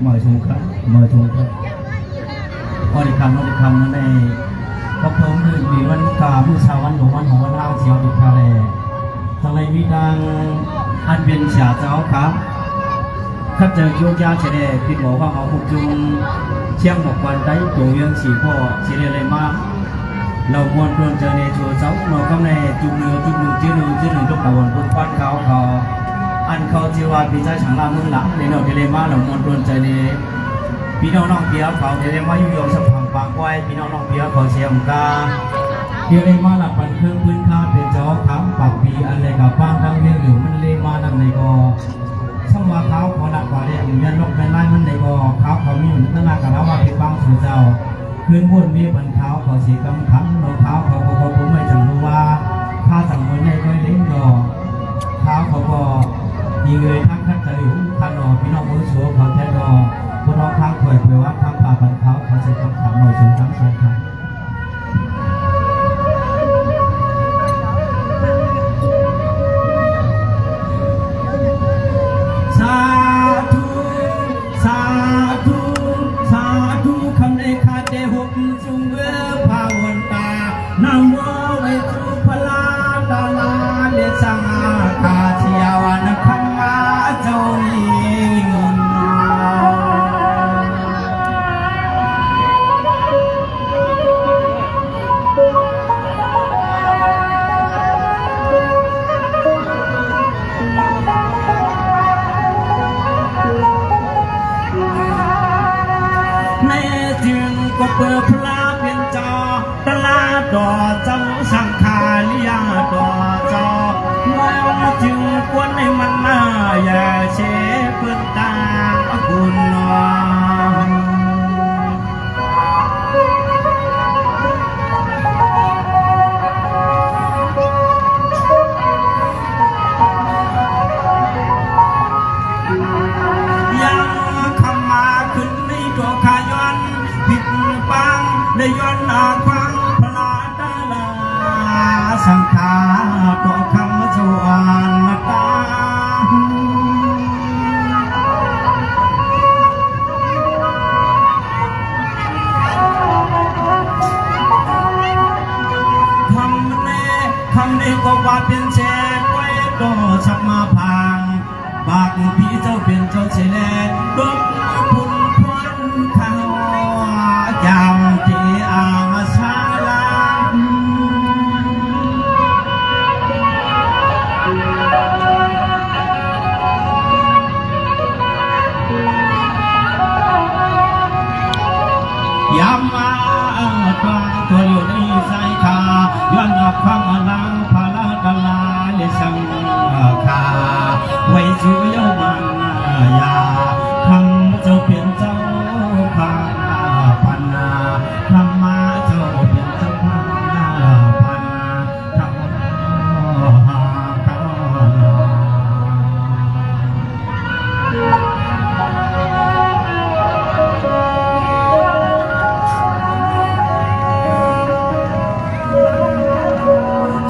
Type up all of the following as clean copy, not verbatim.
mời thùng khăn mời thùng khăn ở đi khăn nó đây có thốngคือมีวันกาผู้ชาววันของวันเล่าเสียวดุคาเลทางในวิดังอันเป็นเสียเจ้าครับข้าเจอโยกยาเฉลี่ยคิดบอกว่าเขาคุกจุงเชียงบอกวันได้ตัวยังสีพ่อเฉลี่ยเลยมากเรามวนรวนเจอในชัวเจ้าเราก็ในจุงเนื้อจุงหนึ่งชื่อหนึ่งทุกตะวันบนควันเขาอันเขาจีวาปีใจฉังลามือหลังในเราเฉลี่ยมากเรามวนรวนเจอในพี่น้องเพียเขาเฉลี่ยมายุ่งยงสับผังปากไว้พี่น้องเพียเขาเชียงกาเฉลี่ยมาหลักปันเครื่องพื้นข้าเป็นเจ้าขามปากปีอะไรกับบ้างทั้งเรื่องหรือมันเลยมานั่นในก็ช่างว่าเขาพอหนักกว่าเรื่องยันลกเป็นไล่มันในก็เขามีอยู่ตั้งนานกันแล้วว่าเป็นบางสู่เจ้าพื้นบนมีบรรเท้าเขาสีกำขันรองเท้าเขาผมไม่จังรู้ว่าถ้าสั่งมือในก็เลี้ยงดอกเท้าเขาก็มีเงยทั้งขั้นใจอยู่ขั้นนอพี่น้องมือชัวเขาแท้ดอกพวกน้องทั้งถอยเผยว่าทั้งป่าบรรเท้าเขาสีกำขันหน่อยสูงทั้งสองข้างสาธุคำในคาเดหุบจุงเวภาวันตานำว่าไว้ทุพลาดาลาเลสังอาคาเทียวันคัมมาเจ้าอีก็เปิดพลาเป็นจอตลาดดอเจ้าสังขาริยาดอจอมองจึงควรให้มันน่าอย่าเชเปิดตาคุณนอนยังคำมาขึ้นในตัวขายอนผิดปังได้ย้อนอาควังพลาดาลาสังขาตัวคำจวนมาตาคำนี้ก็ว่าเป็นแช่ไว้ก็ชักมาพังปากพี่เจ้าเป็นเจ้าเฉลยดมพุ่นควันเขายามที่อาชาลาอยามมาตัวอยู่ในสายขาย้อนนับความลังพลาดลาเลสังขาไว้ชูยมันยาคำเจ้าเป็นเจ้าพาพันนาธรรมะเจ้าเป็นเจ้าพาพันธรรมหาคา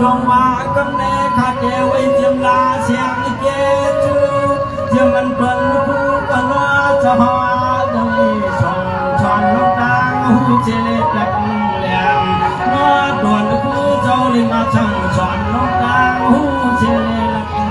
จงว่ากันแน่ขาดเดียวไอ้เจียมลาเสียงเกจูเจียมมันเปิดคู่กันว่าจะหาดังนี้ช่อนลูกตาหูเจเลตักแหลมมาด่วนคู่เจ้าลิมาช่างช่อนลูกตาหูเจเลตั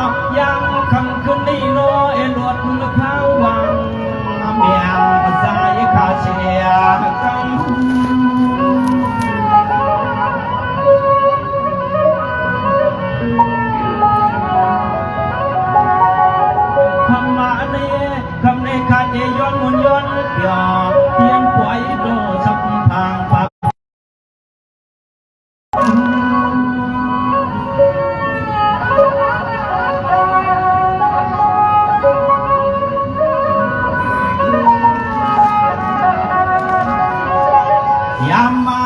กยังคำขึ้นนี่น้อยหลวดข้าววังเมียงสายขาเชียคำมาเนคำในขาเจย้อนมุนย้อนเปียเพียงปล่อยโดสับทางปักยามมา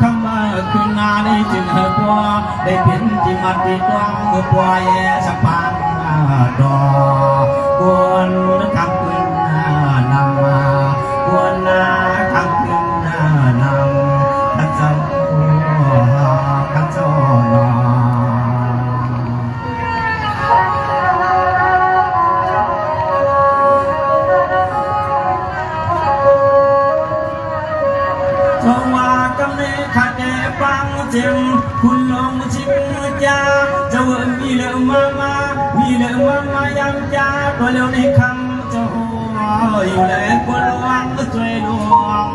คำมาขึ้นนาในจึงเหตุว่าได้เป็นจิมันที่กว้างเมื่อปล่อยสักพัน ดอกวนคำคืนนำมาวนคำคืนนำขันเจ้าขันเจ้านอจงว่ากำเนิดขัดแย้ฟังเจ็มคุณลองชิมยาจะเวิร์มีเหลือมีเหลือมายำยาตัวเร็วในคำจะหัวอยู่เลยคนระวังช่วยดวง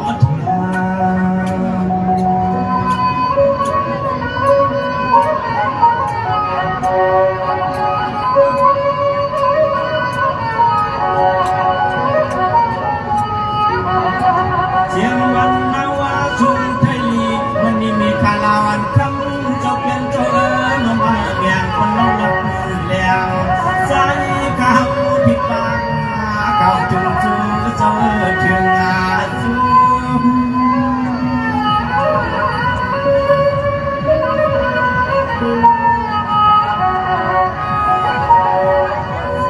เสียงวันนาวาชุมไทยลีวันนี้มีคาลาวันคำเจ้าเป็นเจ้านมาเมียงคนน้องหลับแล้วใจเขาผิดบังเขาจุ่มจูเจ้าถึงอาจู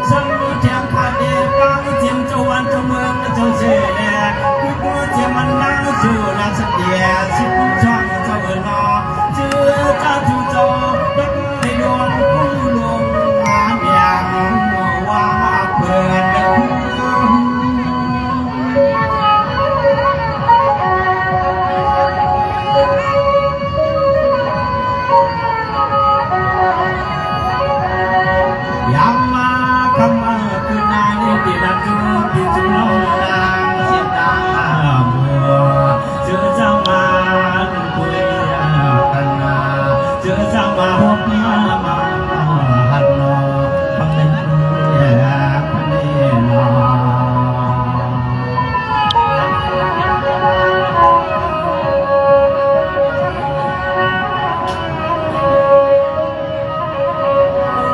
ฉันเทียมขาดเดียกังเทียมเจ้าวันเจ้าเมืองเจ้าเสียแน่คือกูเทียมมันนั่งจูน่าสักเดียสิบช่องเจ้าเอนอเชื่อเจ้าจูโจดักในดวงผู้ลงมาเมียงว่าเพื่อนยามมาคำมาคืนนานี่ที่รักจูที่จูน้องนางเสียตาบัวเจอเจ้ามาคุยกันนาเจอเจ้ามาหกมาหันนอพังเป็นพันเนนอ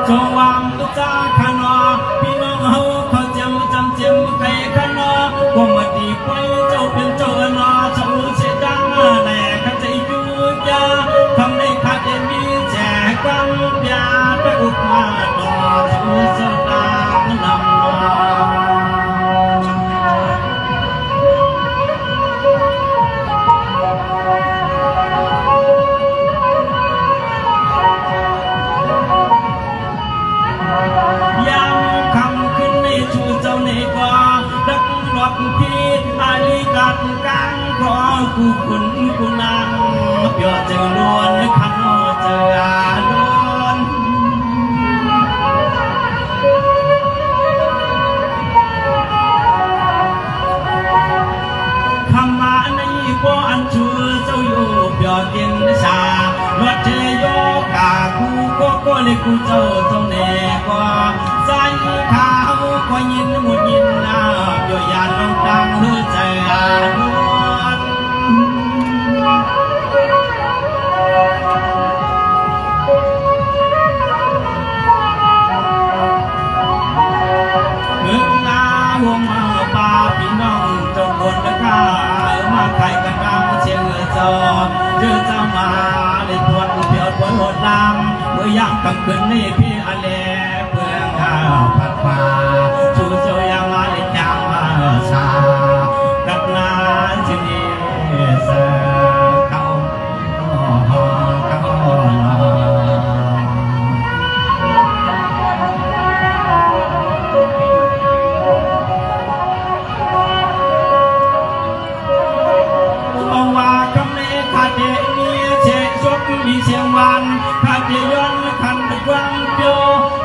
จงวางตุจาขนอพี่น้องเฮาเขาจำเจียมไก่ขนอว่ามาดีไปเจ้าเป็นเจ้านอเจ้าเสียดังแน่ข้าใจอยู่ยาทำได้ขาดได้มีแจกกังยาไปอุดมาต่อเจ้าเจ้าตานำนอยามคำขึ้นในชูเจ้าในกว่าดักหลอกพี่อาลีกันกลางขอกูคุณกูนางเปียเจอล้วนขันนอเจอล้วนคำมาในบ่อันชูเจ้าอยู่เปียเกินชาลวดเทโยกากูในกูเจ้าเน่กว่าใจข้าวก็ยินหมดยินนาเปียยานน้องดังเฮือใจล้วนมึงงาวงมาป่าพี่น้องเจ้าคนตะกามาไข่กันดังเชียงเจ้าเจอเจ้ามาในทวนเปียดบนหดลำเมื่อยามกลางคืนนี่พี่อาเลเพื่อนข้าผัดฟ้าชูเจ้ายังมาในจามมาชากับนาชินีเสือเขาว่าคำนี้ขาดเดียมีเชยชกมีเชียงวันขาดเดียย้อนขันกวางโย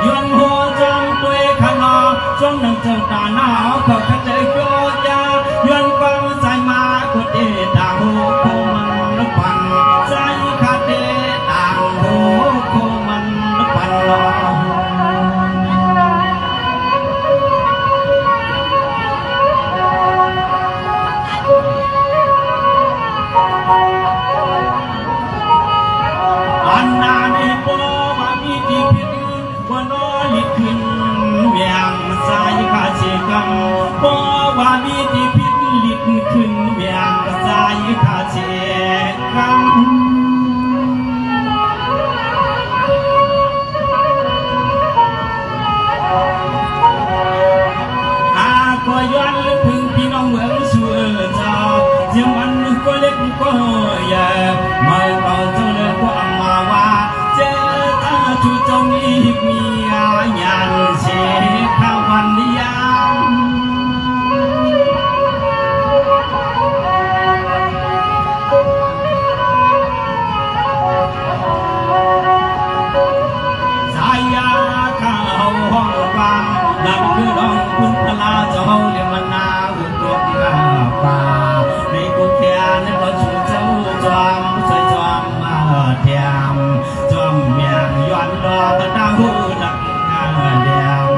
ย้อนหัวจอมตัวขนอช่วงหนึ่งเจ้าตาหนาวเขาขัดใจโยยาย้อนกวางใจมากดเอตาหูโคมันปันใจขาดเดตาหูโคมันปันลออันนาในบ่มามีที่ผิดบ่นอลิขึ้นเวียงสายขาเชกังบ่ว่ามีที่ผิดลิขึ้นเวียงสายขาเชกัง ชูจงอีกมียันเชข้าวันยามสายาข้าวห้องฟังนั่นคือดองคุณพลาเจ้าเรียมันนาอุดรป่าในกุฏแก่ในรถชูเจ้าจอมช่วยจอมมาเทียมจอมเมียงย้อนดอกดาวดักเดียม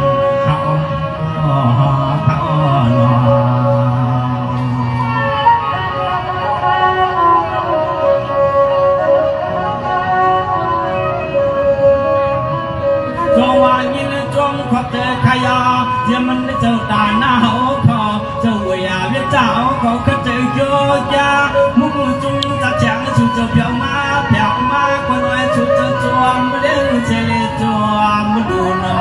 เขาหนอจงวายินจงขอบเธอขยาเดี๋ยวมันเจ้าตาหน้าเขาคอเจ้าวิญญาณเจ้าเขาเขาเจอโยยามุ่งจุงจะแจ้งชูเจ้าเพียวมาคนไว้ชูเจ้าจวมไม่ได้เจริญจวมมาดูหน้า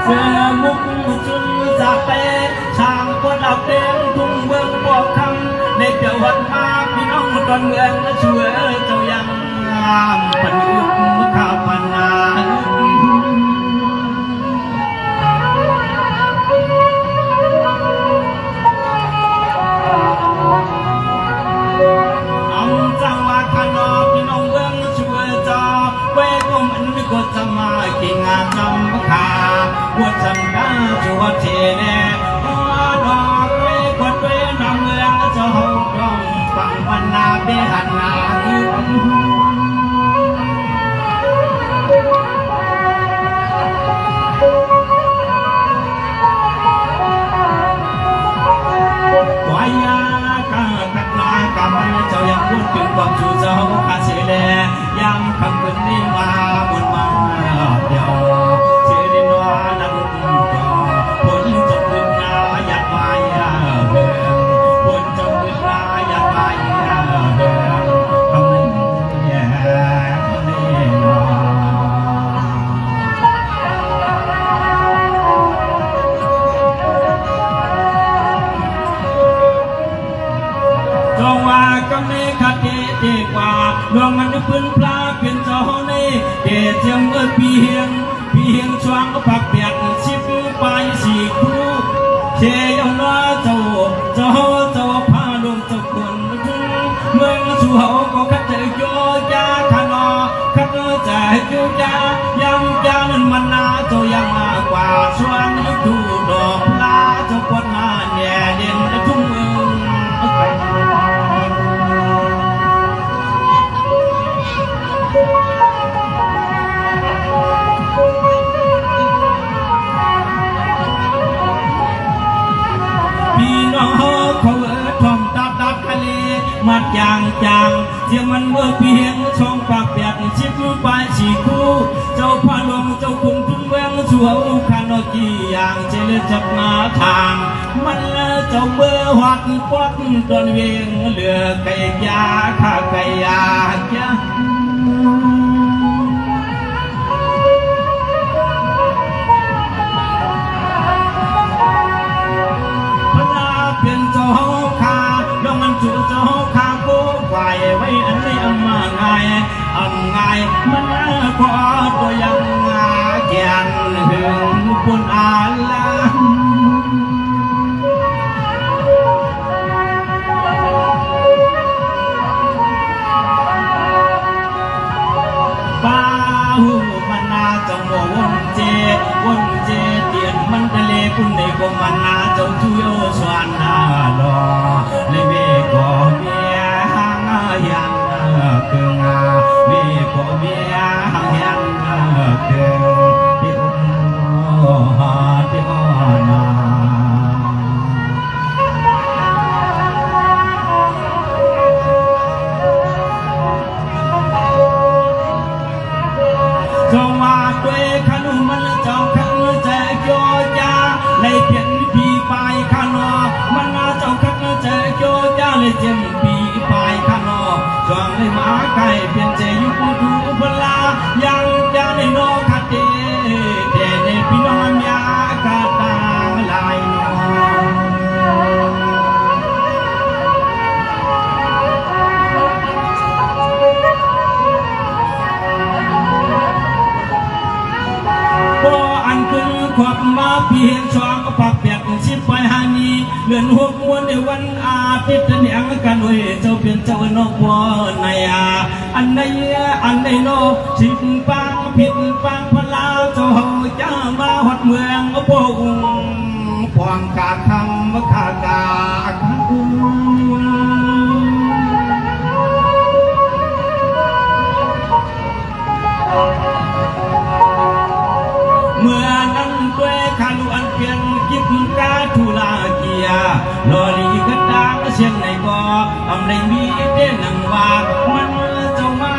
เสื้อมุกจุนจะเตะช่างก็ดับเต็มทุ่งเมืองบอกคำในเจ้าวันมาพี่น้องตอนเมืองช่วยเจ้ายังปันยุกข้าปันนาจังหวะขนมพี่น้องเมืองช่วยเจ้าเวก็มันก็จะมากินงานนำขาวัดฉันก้าชัวเทเน่ดอกเวก็เวนำเมืองเจ้าดองฟังวันนาเบหันนาวายากาตักนากามันเจ้ายังพูดถึงความชูเจ้าข้าเสลยังคำเป็นนี้มาบนมาเดียวเสด็จว่านักก็ผลจบขึ้นนาอยากไปเดินผลจบขึ้นนาอยากไปเดินคำนั้นแย่แน่นอนจงว่าก็ไม่ขัดดีกว่าดวงมันพื้นปลาเป็นเจ้าในเดชเจียมเพียงช่วงผักเปียกชิบไปสี่คู่เชียงน้าเจ้าพาลงเจ้าคนเมืองสู่เขาก็ขัดใจโยยาขนอขัดใจโยยายังยานั้นมันนาเจ้ายังมากกว่าช่วงยุคดูดอกลาเจ้าคนมาแย่เด่นทุ่งเมืองพี่น้องเขาท่องตัดทะเลมัดจางเสียงมันเมื่อเพียงช่องปากเปียกชิบไปสี่คู่เจ้าพาลงเจ้าคุณทุ่งแวงสวมขานกี่อย่างเจริญจับมาทางมันเจ้าเมื่อหักควักตอนเวียงเหลือไก่ยาข้าไก่ยาเป็นเจ้าขาดองมันจูเจ้าขาโก้ไฟไว้อันนี้ง่ายมันขอตัวยังแกนหึงปุ่นอาลาป้าหูมันนาจังโมวนเจเตียนมันทะเลคุณในกมันนาเจ้าช่วยสวนนาลอในเวก็เมียหางยันเกิงเวก็เมียหางยันเกิงที่อุ้มหาที่อ่อนนาจงมาด้วยขนุมันเจ้าขันใจโยยาในเพียนพี่ไปขนอมัน ดือนหกมวนในวันอาทิตย์เนี่ยงกันเว้ยเจ้าเป็นเจ้านอกวัวในอันในโนสิบปังผิดปังพลาเจ้าจะมาหัดเมืองโป่งพวงกาคำขากาเมื่อนั้นด้วยขาลุอันเพียนกิบกาทุลาเกียลอลีกันดาเชียงในบ่ออำในมีเด่นนังว่ามันเจ้ามา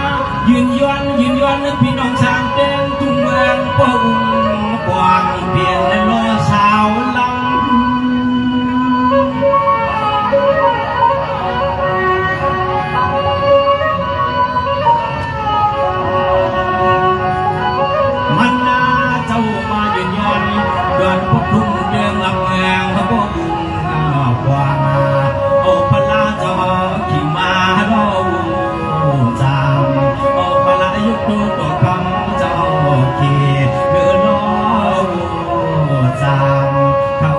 ยืนย้อนพี่น้องสามเต้นทุ่งเมืองป่งกวางเปลี่ยนและล้อสาวลำเดินพวกทุ่งเดินลำเมืองพวกบุญกวางโอปลาเจ้าขี่มาโลจามโอปลายุคดูตัวคำเจ้าขี่เรือโลจามเขา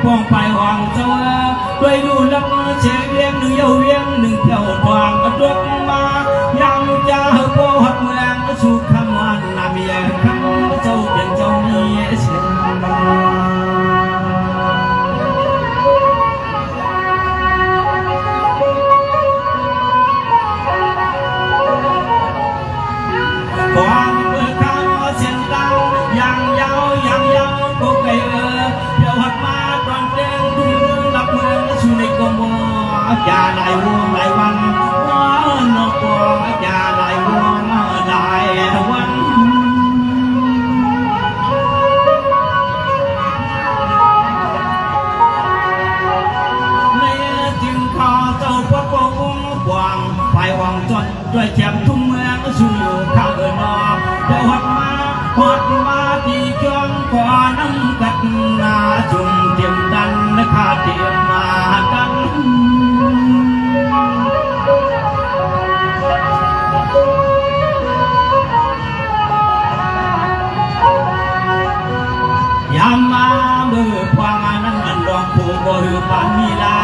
นปองไปหวังเจ้าด้วยดูลับเชเวียงหนึ่งเยาเวียงหนึ่งเที่ยวทวางกระดกมายังจะโปหัดเมืองสู่คำวันนาเมียคำเจ้าเป็นเจ้าเมียเสียความเมื่อคำเสียงดังยังยาวก็ไกลเที่ยวหัดมาตอนเต้นทุ่งหลับเมืองสู่ในกมอย่าได้วงได้วันนอกบ่อย่าได้วงได้วันในจึงขอเจ้าพระองค์กวางไปวางจนด้วยแชมป์ทุ่งเมืองสู่ข้างนอกเที่ยวหัดมาที่จอมก่อน้ำกัดนาจุ่มเตรียมดันข้าเตรียมมาดันยามมาเมื่อความนั้นอันลองผูกบ่หือปานมีลา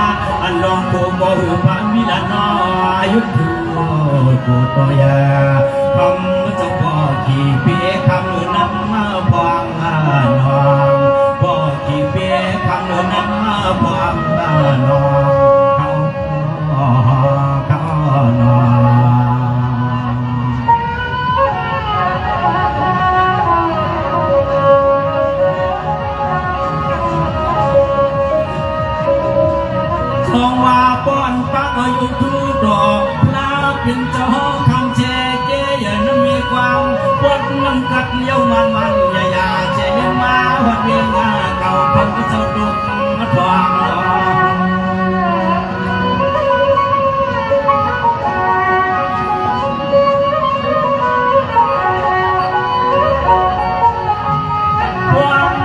อันลองผูกบ่หือปานมีลาน้อยยุคกูตัวยาคำเจ้าพ่อขี่เปียคำนำมาพวางนองพ่อขี่เปียคำนำมาพวางนองเขานทองว่าป้อนปักอยู่ทุกดอกพระเป็นเจ้าคำเจเจอย่านั้นมีความปวดน้ำกัดเลี้ยวมันอย่าเจเลี้ยมาวัดเวียงเก่าพันเจ้าดุกทองความ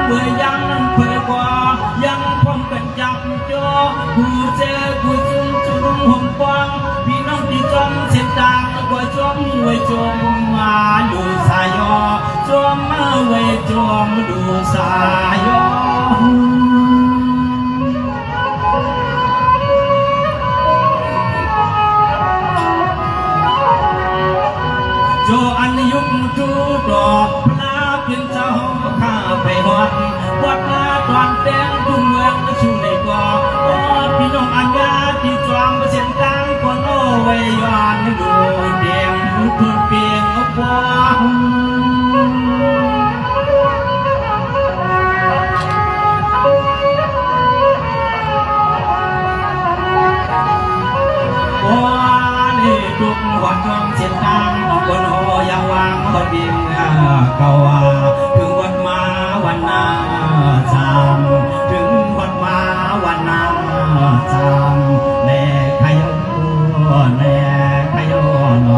เบื่อยังนั้นเผยกว่ายังพร้อมกันจับจ่อกูเจกูจุ่มห่มฟางพี่น้องที่จอมเส้นทางกว่าจอมไว้จอมมาดูสายจอมมาไว้จอมดูสายโจอันยุคจูดอกพระเป็นเจ้าข้าไปวัดนาตอนแดงทุ่งเมืองสู่ในบ่อพี่น้องอันยาที่จอมเส้นทางคนโอ้ไว้ย้อนดูเดียงทุนเปียงกว้างนี่ทุกวันจอมเส้นทางคนโอ้ยังวางคนเบียงเก่าถึงวันมาวันนาจามถึงวันมาวันนาจามแน่ขยโน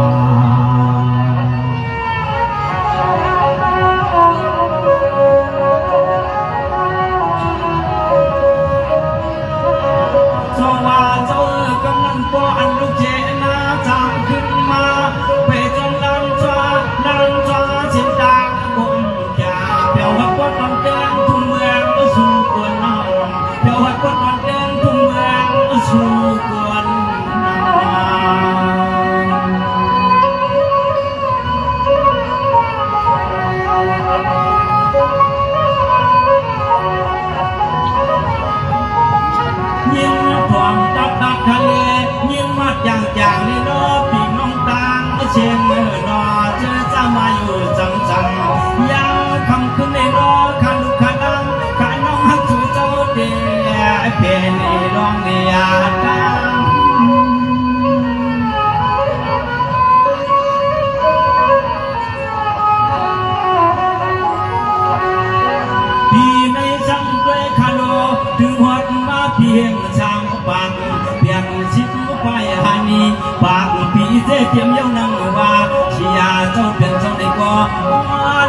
ยงช่างปากเพียงชิดไปหานีปากปีเสเทียมเย้านังว่าเชียเจ้าเป็นเจ้าในก่อ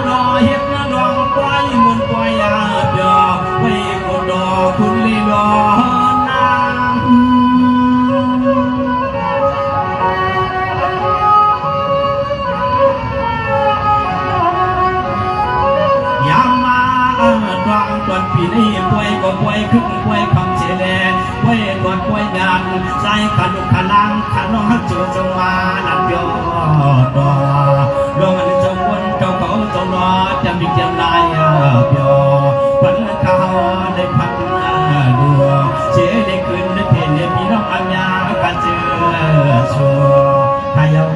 รอเฮ็ดนะดองปล่อยมนต์ปล่อยยาเปียวไว้ก็ดอคุณลีรอนางยามมาดวงตอนปีนี้ป่วยก็ป่วยขึ้นป่วยคำเฉลป่วยก่อนป่วยงานใจขันลุกขันลังขันน้องจูจงมาหนักเดียวดอดวงอันเจ้าคนเจ้าเขาเจ้ารอจะมีเกียรติได้เปียวพันเขาได้พันดูเชื่อได้คืนได้เพลงได้พี่น้องอัญญากันเจอชัวขยาว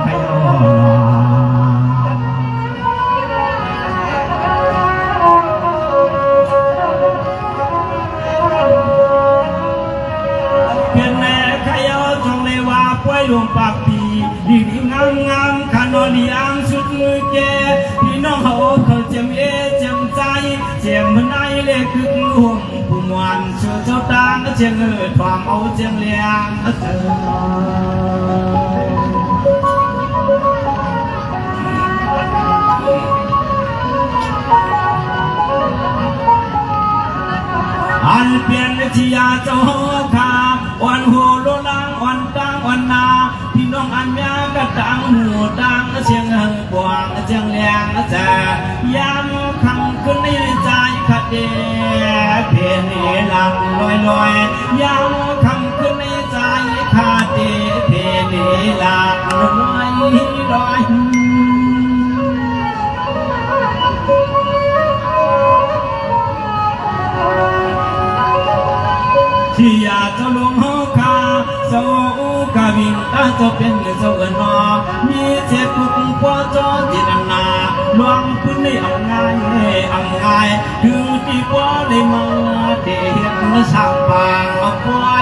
ขยาวหลวงปากปีดีงามงามขันนอลีอังสุดมือแก่พี่น้องเขาเจียมเจียมใจเจียมมันไอเล็กคึกห่วงผู้มวนเชื่อเจ้าตางเจียงความเอาเจียงเลียงอันเปลี่ยนที่ยาเจ้าขาวันหัวโลลังวันกลางวันนาพี่น้องอันยากระตังหูดังเชียงกวางเชียงแหลงจะยามคำขึ้นในใจขัดเดเพนหลังลอยยามคำขึ้นในใจขัดเดเพนหลังลอยที่อยากจะลงหัวขาเจ้ากาวิงตาจะเป็นเจ้าเอิญนอมีเจ็บปุกปอจอจิตนาลวงพื้นในอ่ำง่ายถึงที่ปอได้มาเดียนสักปางเอาไว้